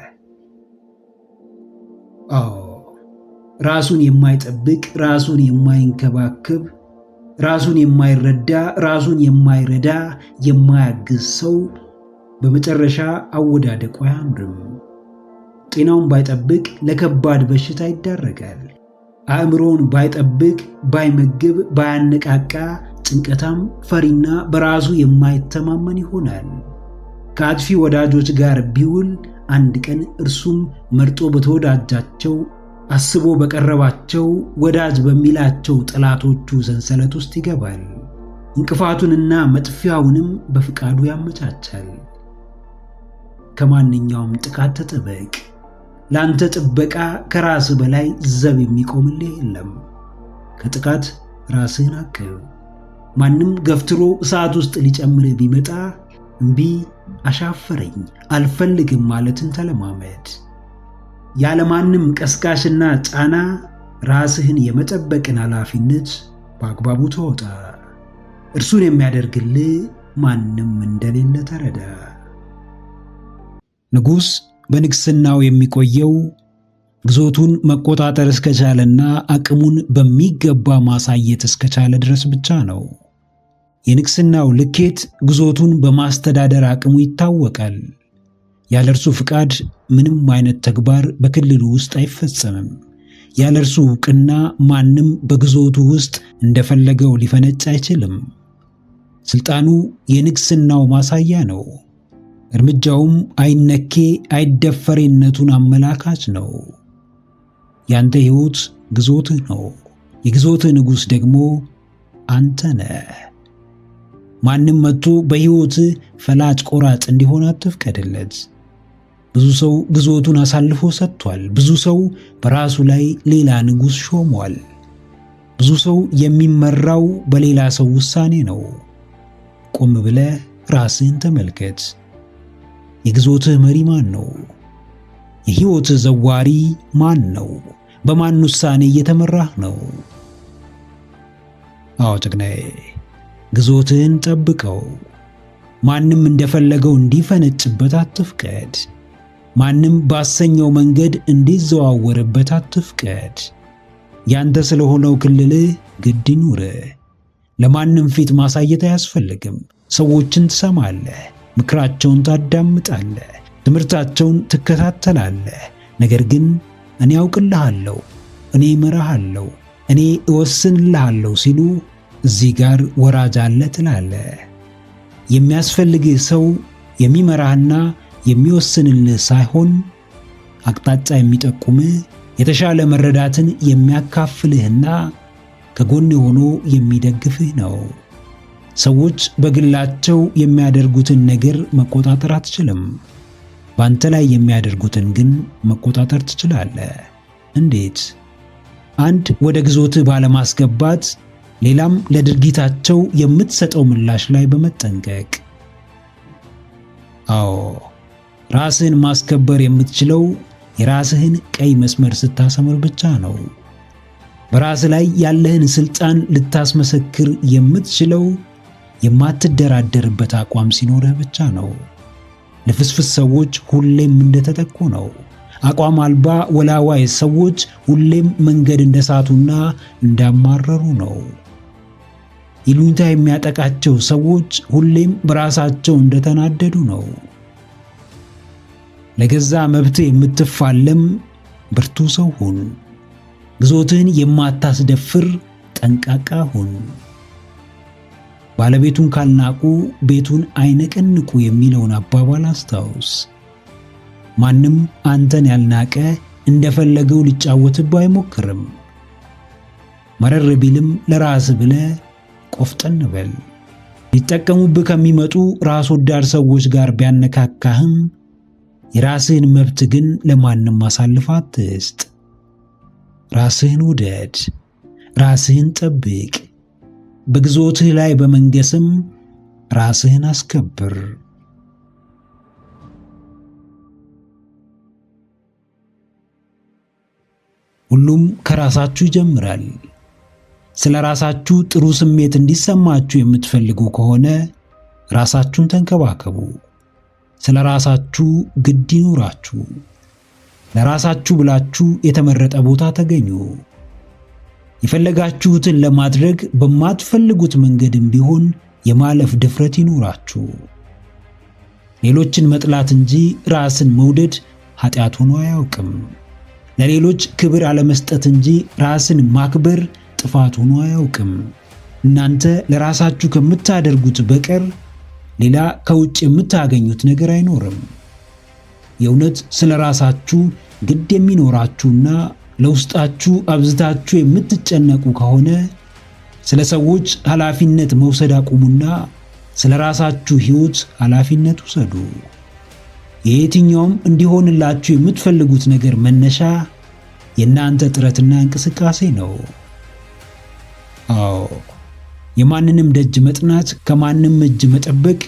አዎ ራሱን የማይጠብቅ፣ ራሱን የማይንከባከብ፣ ራሱን የማይረዳ፣ ራሱን የማይረዳ፣ የማያግዝ ሰው በመጨረሻ አወዳደቁ አያምርም። ጤናውን ባይጠብቅ ለከባድ በሽታ ይዳረጋል። አእምሮውን ባይጠብቅ፣ ባይመግብ፣ ባያነቃቃ ጭንቀታም፣ ፈሪና በራሱ የማይተማመን ይሆናል። ከአጥፊ ወዳጆች ጋር ቢውል አንድ ቀን እርሱም መርጦ በተወዳጃቸው አስቦ በቀረባቸው ወዳጅ በሚላቸው ጠላቶቹ ሰንሰለት ውስጥ ይገባል። እንቅፋቱንና መጥፊያውንም በፍቃዱ ያመቻቻል። ከማንኛውም ጥቃት ተጠበቅ። ለአንተ ጥበቃ ከራስ በላይ ዘብ የሚቆምልህ የለም። ከጥቃት ራስህን አቅብ። ማንም ገፍትሮ እሳት ውስጥ ሊጨምርህ ቢመጣ እምቢ፣ አሻፈረኝ፣ አልፈልግም ማለትን ተለማመድ። ያለማንም ቀስቃሽና ጫና ራስህን የመጠበቅን ኃላፊነት በአግባቡ ተወጣ። እርሱን የሚያደርግልህ ማንም እንደሌለ ተረዳ። ንጉሥ በንግስናው የሚቆየው ግዞቱን መቆጣጠር እስከቻለና አቅሙን በሚገባ ማሳየት እስከቻለ ድረስ ብቻ ነው። የንግስናው ልኬት ግዞቱን በማስተዳደር አቅሙ ይታወቃል። ያለ እርሱ ፍቃድ ምንም አይነት ተግባር በክልሉ ውስጥ አይፈጸምም። ያለ እርሱ ዕውቅና ማንም በግዞቱ ውስጥ እንደፈለገው ሊፈነጭ አይችልም። ስልጣኑ የንግስናው ማሳያ ነው። እርምጃውም አይነኬ አይደፈሬነቱን አመላካች ነው። ያንተ ሕይወት ግዞትህ ነው። የግዞትህ ንጉሥ ደግሞ አንተ ነህ። ማንም መጥቶ በሕይወት ፈላጭ ቆራጭ እንዲሆን አትፍቀድለት። ብዙ ሰው ግዞቱን አሳልፎ ሰጥቷል። ብዙ ሰው በራሱ ላይ ሌላ ንጉሥ ሾሟል። ብዙ ሰው የሚመራው በሌላ ሰው ውሳኔ ነው። ቆም ብለህ ራስህን ተመልከት። የግዞትህ መሪ ማን ነው? የሕይወትህ ዘዋሪ ማን ነው? በማን ውሳኔ እየተመራህ ነው? አዎ ጀግናዬ፣ ግዞትህን ጠብቀው። ማንም እንደፈለገው እንዲፈነጭበት አትፍቀድ። ማንም ባሰኘው መንገድ እንዲዘዋወርበት አትፍቀድ። ያንተ ስለሆነው ክልልህ ግድ ይኑርህ። ለማንም ፊት ማሳየት አያስፈልግም። ሰዎችን ትሰማለህ፣ ምክራቸውን ታዳምጣለህ፣ ትምህርታቸውን ትከታተላለህ። ነገር ግን እኔ አውቅልሃለሁ፣ እኔ እመራሃለሁ፣ እኔ እወስንልሃለሁ ሲሉ እዚህ ጋር ወራጅ አለ ትላለህ። የሚያስፈልግህ ሰው የሚመራህና የሚወስንልህ ሳይሆን አቅጣጫ የሚጠቁምህ የተሻለ መረዳትን የሚያካፍልህና ከጎን ሆኖ የሚደግፍህ ነው። ሰዎች በግላቸው የሚያደርጉትን ነገር መቆጣጠር አትችልም። በአንተ ላይ የሚያደርጉትን ግን መቆጣጠር ትችላለህ። እንዴት? አንድ ወደ ግዞትህ ባለማስገባት፣ ሌላም ለድርጊታቸው የምትሰጠው ምላሽ ላይ በመጠንቀቅ። አዎ፣ ራስህን ማስከበር የምትችለው የራስህን ቀይ መስመር ስታሰምር ብቻ ነው። በራስህ ላይ ያለህን ስልጣን ልታስመሰክር የምትችለው የማትደራደርበት አቋም ሲኖርህ ብቻ ነው። ልፍስፍስ ሰዎች ሁሌም እንደተጠቁ ነው። አቋም አልባ ወላዋይ ሰዎች ሁሌም መንገድ እንደሳቱና እንዳማረሩ ነው። ይሉኝታ የሚያጠቃቸው ሰዎች ሁሌም በራሳቸው እንደተናደዱ ነው። ለገዛ መብትህ የምትፋለም ብርቱ ሰው ሁን። ግዞትህን የማታስደፍር ጠንቃቃ ሁን። ባለቤቱን ካልናቁ ቤቱን አይነቀንቁ የሚለውን አባባል አስታውስ። ማንም አንተን ያልናቀ እንደፈለገው ሊጫወትብህ አይሞክርም። መረር ቢልም ለራስህ ብለህ ቆፍጠን በል። ሊጠቀሙብህ ከሚመጡ ራስ ወዳድ ሰዎች ጋር ቢያነካካህም የራስህን መብት ግን ለማንም አሳልፈህ አትስጥ። ራስህን ውደድ፣ ራስህን ጠብቅ። በግዞትህ ላይ በመንገስም ራስህን አስከብር። ሁሉም ከራሳችሁ ይጀምራል። ስለ ራሳችሁ ጥሩ ስሜት እንዲሰማችሁ የምትፈልጉ ከሆነ ራሳችሁን ተንከባከቡ። ስለ ራሳችሁ ግድ ይኑራችሁ። ለራሳችሁ ብላችሁ የተመረጠ ቦታ ተገኙ። የፈለጋችሁትን ለማድረግ በማትፈልጉት መንገድም ቢሆን የማለፍ ድፍረት ይኑራችሁ። ሌሎችን መጥላት እንጂ ራስን መውደድ ኃጢአት ሆኖ አያውቅም። ለሌሎች ክብር አለመስጠት እንጂ ራስን ማክበር ጥፋት ሆኖ አያውቅም። እናንተ ለራሳችሁ ከምታደርጉት በቀር ሌላ ከውጭ የምታገኙት ነገር አይኖርም። የእውነት ስለ ራሳችሁ ግድ የሚኖራችሁና ለውስጣችሁ አብዝታችሁ የምትጨነቁ ከሆነ ስለ ሰዎች ኃላፊነት መውሰድ አቁሙና ስለ ራሳችሁ ሕይወት ኃላፊነት ውሰዱ። የየትኛውም እንዲሆንላችሁ የምትፈልጉት ነገር መነሻ የእናንተ ጥረትና እንቅስቃሴ ነው። አዎ፣ የማንንም ደጅ መጥናት፣ ከማንም እጅ መጠበቅ፣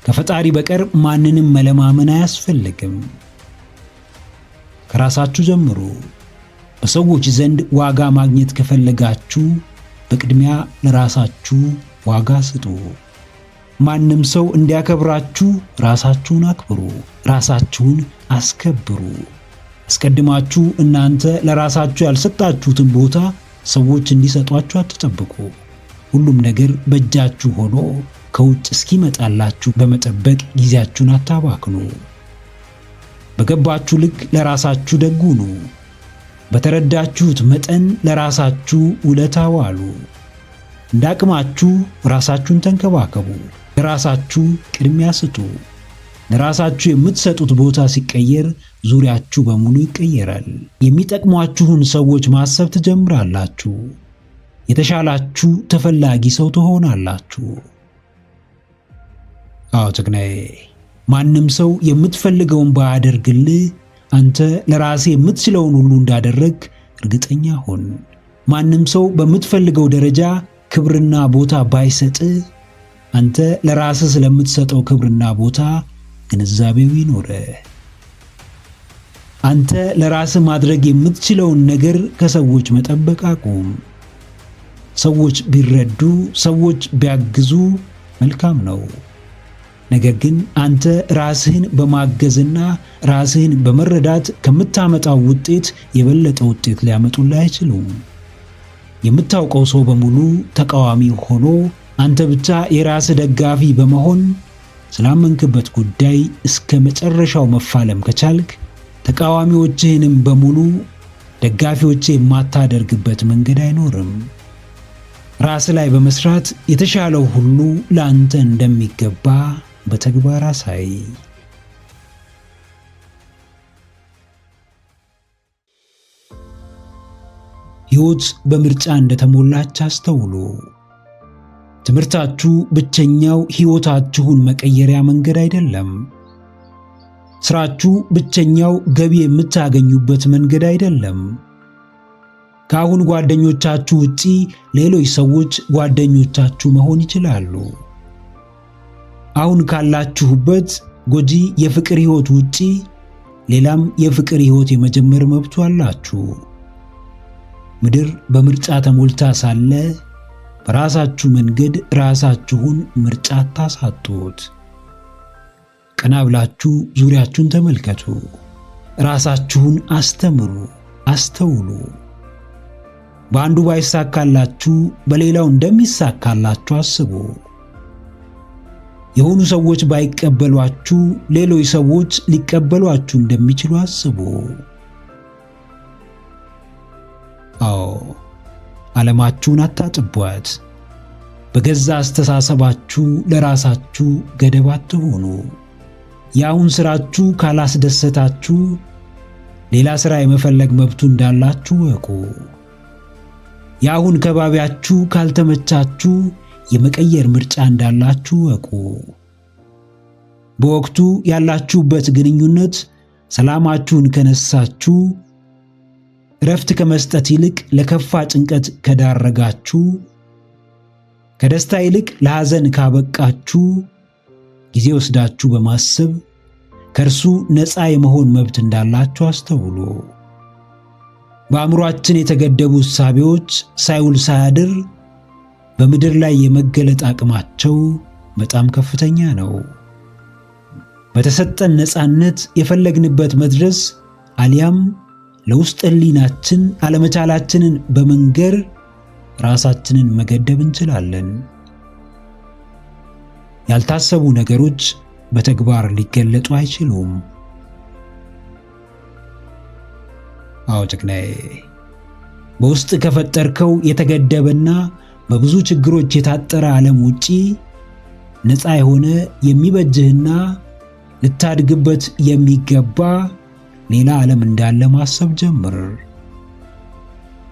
ከፈጣሪ በቀር ማንንም መለማመን አያስፈልግም። ከራሳችሁ ጀምሩ። በሰዎች ዘንድ ዋጋ ማግኘት ከፈለጋችሁ በቅድሚያ ለራሳችሁ ዋጋ ስጡ። ማንም ሰው እንዲያከብራችሁ ራሳችሁን አክብሩ፣ ራሳችሁን አስከብሩ። አስቀድማችሁ እናንተ ለራሳችሁ ያልሰጣችሁትን ቦታ ሰዎች እንዲሰጧችሁ አትጠብቁ። ሁሉም ነገር በእጃችሁ ሆኖ ከውጭ እስኪመጣላችሁ በመጠበቅ ጊዜያችሁን አታባክኑ። በገባችሁ ልክ ለራሳችሁ ደግ ሁኑ። በተረዳችሁት መጠን ለራሳችሁ ውለታ ዋሉ። እንዳቅማችሁ ራሳችሁን ተንከባከቡ። ለራሳችሁ ቅድሚያ ስጡ። ለራሳችሁ የምትሰጡት ቦታ ሲቀየር ዙሪያችሁ በሙሉ ይቀየራል። የሚጠቅሟችሁን ሰዎች ማሰብ ትጀምራላችሁ። የተሻላችሁ ተፈላጊ ሰው ትሆናላችሁ። አዎ ጀግናዬ፣ ማንም ሰው የምትፈልገውን ባያደርግልህ አንተ ለራስህ የምትችለውን ሁሉ እንዳደረግ እርግጠኛ ሁን። ማንም ሰው በምትፈልገው ደረጃ ክብርና ቦታ ባይሰጥህ አንተ ለራስህ ስለምትሰጠው ክብርና ቦታ ግንዛቤው ይኖርህ። አንተ ለራስህ ማድረግ የምትችለውን ነገር ከሰዎች መጠበቅ አቁም። ሰዎች ቢረዱ፣ ሰዎች ቢያግዙ መልካም ነው። ነገር ግን አንተ ራስህን በማገዝና ራስህን በመረዳት ከምታመጣው ውጤት የበለጠ ውጤት ሊያመጡልህ አይችሉም። የምታውቀው ሰው በሙሉ ተቃዋሚ ሆኖ አንተ ብቻ የራስህ ደጋፊ በመሆን ስላመንክበት ጉዳይ እስከ መጨረሻው መፋለም ከቻልክ ተቃዋሚዎችህንም በሙሉ ደጋፊዎች የማታደርግበት መንገድ አይኖርም። ራስ ላይ በመስራት የተሻለው ሁሉ ለአንተ እንደሚገባ በተግባር አሳይ። ሕይወት በምርጫ እንደተሞላች አስተውሉ። ትምህርታችሁ ብቸኛው ሕይወታችሁን መቀየሪያ መንገድ አይደለም። ስራችሁ ብቸኛው ገቢ የምታገኙበት መንገድ አይደለም። ከአሁን ጓደኞቻችሁ ውጪ ሌሎች ሰዎች ጓደኞቻችሁ መሆን ይችላሉ። አሁን ካላችሁበት ጎጂ የፍቅር ሕይወት ውጪ ሌላም የፍቅር ሕይወት የመጀመር መብቱ አላችሁ። ምድር በምርጫ ተሞልታ ሳለ በራሳችሁ መንገድ ራሳችሁን ምርጫ አታሳጡት። ቀና ብላችሁ ዙሪያችሁን ተመልከቱ። ራሳችሁን አስተምሩ፣ አስተውሉ። በአንዱ ባይሳካላችሁ በሌላው እንደሚሳካላችሁ አስቡ። የሆኑ ሰዎች ባይቀበሏችሁ ሌሎች ሰዎች ሊቀበሏችሁ እንደሚችሉ አስቡ። አዎ፣ ዓለማችሁን አታጥቧት። በገዛ አስተሳሰባችሁ ለራሳችሁ ገደብ አትሆኑ። የአሁን ስራችሁ ካላስደሰታችሁ ሌላ ስራ የመፈለግ መብቱ እንዳላችሁ እወቁ። የአሁን ከባቢያችሁ ካልተመቻችሁ የመቀየር ምርጫ እንዳላችሁ እወቁ። በወቅቱ ያላችሁበት ግንኙነት ሰላማችሁን ከነሳችሁ፣ እረፍት ከመስጠት ይልቅ ለከፋ ጭንቀት ከዳረጋችሁ፣ ከደስታ ይልቅ ለሐዘን ካበቃችሁ ጊዜ ወስዳችሁ በማሰብ ከእርሱ ነፃ የመሆን መብት እንዳላችሁ አስተውሉ። በአእምሮአችን የተገደቡ እሳቤዎች ሳይውል ሳያድር በምድር ላይ የመገለጥ አቅማቸው በጣም ከፍተኛ ነው። በተሰጠን ነፃነት የፈለግንበት መድረስ አሊያም ለውስጥ ሕሊናችን አለመቻላችንን በመንገር ራሳችንን መገደብ እንችላለን። ያልታሰቡ ነገሮች በተግባር ሊገለጡ አይችሉም። አዎ ጀግናዬ፣ በውስጥ ከፈጠርከው የተገደበና በብዙ ችግሮች የታጠረ ዓለም ውጪ ነፃ የሆነ የሚበጅህና ልታድግበት የሚገባ ሌላ ዓለም እንዳለ ማሰብ ጀምር።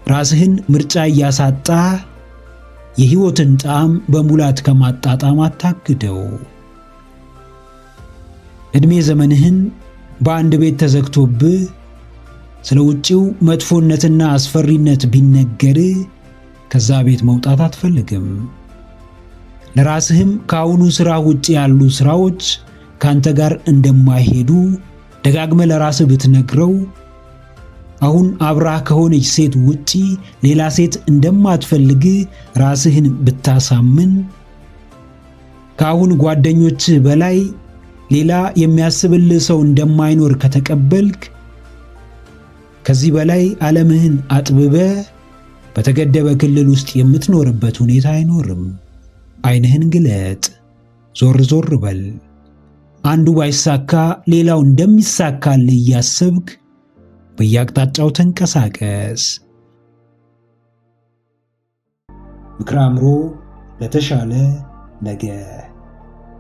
ራስህን ምርጫ እያሳጣ የሕይወትን ጣዕም በሙላት ከማጣጣም አታግደው። ዕድሜ ዘመንህን በአንድ ቤት ተዘግቶብህ ስለ ውጪው መጥፎነትና አስፈሪነት ቢነገርህ ከዛ ቤት መውጣት አትፈልግም። ለራስህም ከአሁኑ ሥራ ውጪ ያሉ ሥራዎች ካንተ ጋር እንደማይሄዱ ደጋግመ ለራስህ ብትነግረው፣ አሁን አብራህ ከሆነች ሴት ውጪ ሌላ ሴት እንደማትፈልግ ራስህን ብታሳምን፣ ከአሁን ጓደኞችህ በላይ ሌላ የሚያስብልህ ሰው እንደማይኖር ከተቀበልክ፣ ከዚህ በላይ ዓለምህን አጥብበ በተገደበ ክልል ውስጥ የምትኖርበት ሁኔታ አይኖርም። ዓይንህን ግለጥ፣ ዞር ዞር በል። አንዱ ባይሳካ ሌላው እንደሚሳካልህ እያሰብክ በየአቅጣጫው ተንቀሳቀስ። ምክረ አእምሮ ለተሻለ ነገ።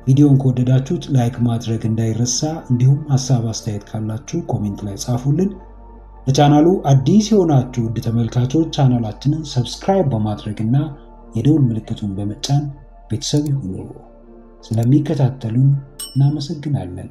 ቪዲዮን ከወደዳችሁት ላይክ ማድረግ እንዳይረሳ፣ እንዲሁም ሐሳብ አስተያየት ካላችሁ ኮሜንት ላይ ጻፉልን። ለቻናሉ አዲስ የሆናችሁ ውድ ተመልካቾች ቻናላችንን ሰብስክራይብ በማድረግና የደውል ምልክቱን በመጫን ቤተሰብ ይሁኑ። ስለሚከታተሉን እናመሰግናለን።